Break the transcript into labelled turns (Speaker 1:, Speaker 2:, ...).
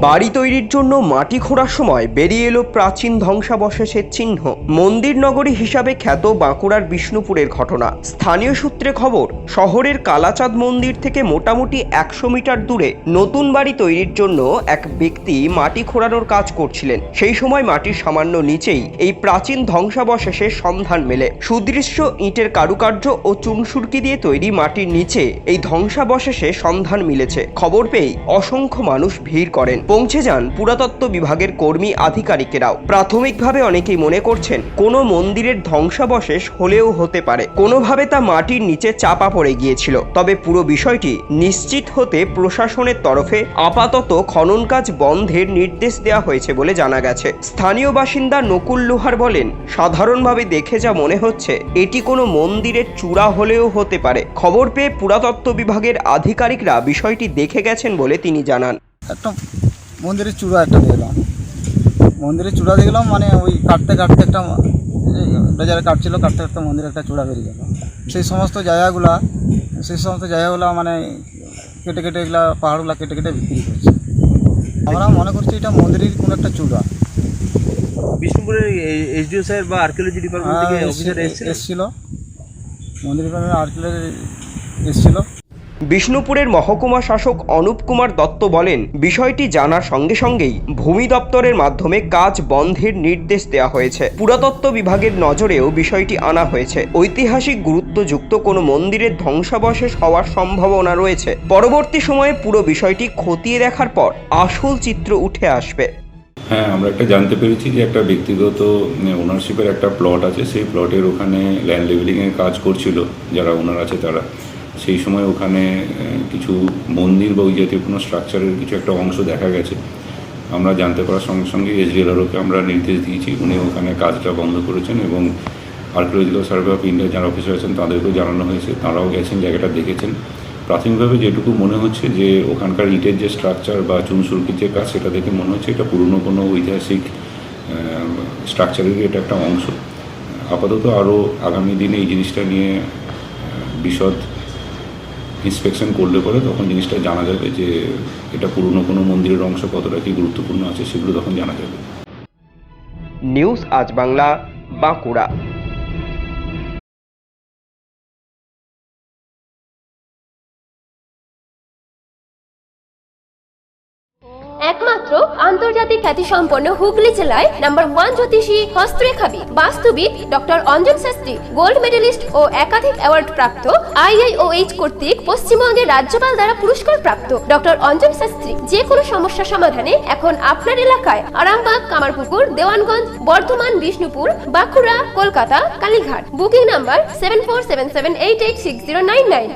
Speaker 1: বাড়ি তৈরির জন্য মাটি খোঁড়ার সময় বেরিয়ে এলো প্রাচীন ধ্বংসাবশেষের চিহ্ন। মন্দির নগরী হিসাবে খ্যাত বাঁকুড়ার বিষ্ণুপুরের ঘটনা। স্থানীয় সূত্রে খবর, শহরের কালাচাঁদ মন্দির থেকে মোটামুটি 100 মিটার দূরে নতুন বাড়ি তৈরির জন্য এক ব্যক্তি মাটি খোঁড়ানোর কাজ করছিলেন। সেই সময় মাটির সামান্য নিচেই এই প্রাচীন ধ্বংসাবশেষের সন্ধান মেলে। সুদৃশ্য ইটের কারুকার্য ও চুনসুরকি দিয়ে তৈরি মাটির নিচে এই ধ্বংসাবশেষে সন্ধান মিলেছে। খবর পেয়ে অসংখ্য মানুষ ভিড় করেন। পৌঁছে যান পুরাতত্ত্ব বিভাগের কর্মী আধিকারিকেরাও। প্রাথমিকভাবে অনেকেই মনে করছেন কোনো মন্দিরের ধ্বংসাবশেষ হলেও হতে পারে, কোনোভাবে তা মাটির নিচে চাপা পড়ে গিয়েছিল। তবে পুরো বিষয়টি নিশ্চিত হতে প্রশাসনের তরফে আপাতত খনন কাজ বন্ধের নির্দেশ দেওয়া হয়েছে বলে জানা গেছে। স্থানীয় বাসিন্দা নকুল লোহার বলেন, সাধারণভাবে দেখে যা মনে হচ্ছে এটি কোনো মন্দিরের চূড়া হলেও হতে পারে। খবর পেয়ে পুরাতত্ত্ব বিভাগের আধিকারিকরা বিষয়টি দেখে গেছেন বলে তিনি জানান।
Speaker 2: একটা মন্দিরের চূড়া একটা দেখলাম, মন্দিরের চূড়া দেখলাম, মানে ওই কাটতে কাটতে একটা বাজারে কাটছিল, কাটতে কাটতে মন্দিরের একটা চূড়া বেরিয়ে গেল। সেই সমস্ত জায়গাগুলো মানে কেটে কেটে এগুলা পাহাড়গুলো কেটে কেটে বিক্রি করছে। আমরা মনে করছি এটা মন্দিরের কোনো একটা চূড়া।
Speaker 3: বিষ্ণুপুরের এসডিও স্যার বা আর্কিওলজি ডিপার্টমেন্ট থেকে অফিসার
Speaker 2: এসেছিল, মন্দির ডিপার্টমেন্ট আর্কিওলজি এসেছিল।
Speaker 1: বিষ্ণুপুরের মহকুমা শাসক অনুপ কুমার দত্ত বলেন, বিষয়টি জানার সঙ্গে সঙ্গেই ভূমি দপ্তরের মাধ্যমে কাজ বন্ধের নির্দেশ দেওয়া হয়েছে। পুরাতত্ত্ব বিভাগের নজরেও বিষয়টি আনা হয়েছে। ঐতিহাসিক গুরুত্বযুক্ত কোনো মন্দিরের ধ্বংসাবশেষ হওয়ার সম্ভাবনা রয়েছে। পরবর্তী সময়ে পুরো বিষয়টি খতিয়ে দেখার পর আসল চিত্র উঠে আসবে।
Speaker 4: হ্যাঁ, আমরা একটা জানতে পেরেছি যে একটা ব্যক্তিগত ওনারশিপের একটা প্লট আছে। সেই প্লটের ওখানে ল্যান্ড লেভেলিংয়ের কাজ করছিল যারা ওনার আছে তারা। সেই সময় ওখানে কিছু মন্দির বা ওই জাতীয় কোনো স্ট্রাকচারের কিছু একটা অংশ দেখা গেছে। আমরা জানতে পারার সঙ্গে সঙ্গে এসডিএলআরওকে আমরা নির্দেশ দিয়েছি, উনি ওখানে কাজটা বন্ধ করেছেন এবং আর্কিওলজিক্যাল সার্ভে অফ ইন্ডিয়া যারা অফিসার আছেন তাদেরকেও জানানো হয়েছে, তারাও গেছেন, জায়গাটা দেখেছেন। প্রাথমিকভাবে যেটুকু মনে হচ্ছে যে ওখানকার ইটের যে স্ট্রাকচার বা চুনসুরকির যে কাজ, সেটা দেখে মনে হচ্ছে এটা পুরনো কোনো ঐতিহাসিক স্ট্রাকচারের এটা একটা অংশ। আপাতত আরও আগামী দিনে এই জিনিসটা নিয়ে বিশদ ইন্সপেকশন করলে পরে তখন জিনিসটা জানা যাবে যে এটা পুরনো কোনো মন্দিরের অংশ কতটা কি গুরুত্বপূর্ণ আছে, সেগুলো তখন জানা যাবে।
Speaker 1: নিউজ আজ বাংলা, বাঁকুড়া।
Speaker 5: একমাত্র আন্তর্জাতিক খ্যাতিসম্পন্ন হুগলি জেলায় নাম্বার 1 জ্যোতিষী হস্তরেখাবিদ বাস্তুবিদ doctor Anjan Shastri, gold medalist ও একাধিক অ্যাওয়ার্ড প্রাপ্ত, IIOH কর্তৃক পশ্চিমবঙ্গের রাজ্যপাল দ্বারা পুরস্কার প্রাপ্ত ডক্টর অঞ্জন শাস্ত্রী যে কোনো সমস্যা সমাধানে এখন আপনার এলাকায় আরামবাগ, কামারপুকুর, দেওয়ানগঞ্জ, বর্ধমান, বিষ্ণুপুর, বাঁকুড়া, কলকাতা, কালীঘাট। Booking number 7477886099।